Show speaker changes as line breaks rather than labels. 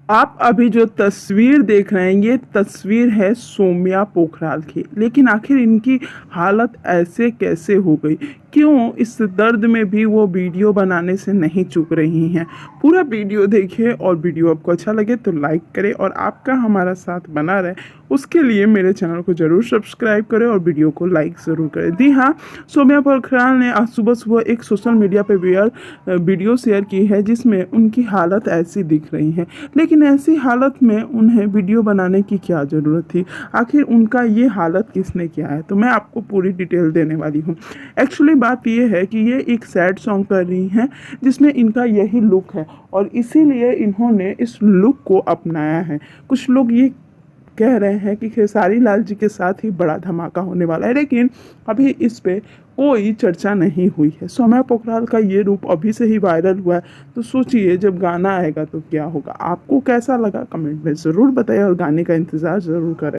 आप अभी जो तस्वीर देख रहे हैं ये तस्वीर है सौम्या पोखराल की। लेकिन आखिर इनकी हालत ऐसे कैसे हो गई? क्यों इस दर्द में भी वो वीडियो बनाने से नहीं चूक रही हैं? पूरा वीडियो देखिए और वीडियो आपको अच्छा लगे तो लाइक करें और आपका हमारा साथ बना रहे उसके लिए मेरे चैनल को ज़रूर सब्सक्राइब करें और वीडियो को लाइक ज़रूर करें। जी हाँ, सौम्या पोखराल ने आज सुबह सुबह एक सोशल मीडिया पे वीडियो शेयर की है जिसमें उनकी हालत ऐसी दिख रही है। लेकिन ऐसी हालत में उन्हें वीडियो बनाने की क्या ज़रूरत थी? आखिर उनका ये हालत किसने किया है? तो मैं आपको पूरी डिटेल देने वाली हूँ। एक्चुअली बात ये है कि ये एक सैड सॉन्ग कर रही हैं जिसमें इनका यही लुक है और इसीलिए इन्होंने इस लुक को अपनाया है। कुछ लोग ये कह रहे हैं कि खेसारी लाल जी के साथ ही बड़ा धमाका होने वाला है, लेकिन अभी इस पे कोई चर्चा नहीं हुई है। सौम्या पोखराल का ये रूप अभी से ही वायरल हुआ है, तो सोचिए जब गाना आएगा तो क्या होगा। आपको कैसा लगा कमेंट में ज़रूर बताइए और गाने का इंतज़ार ज़रूर करें।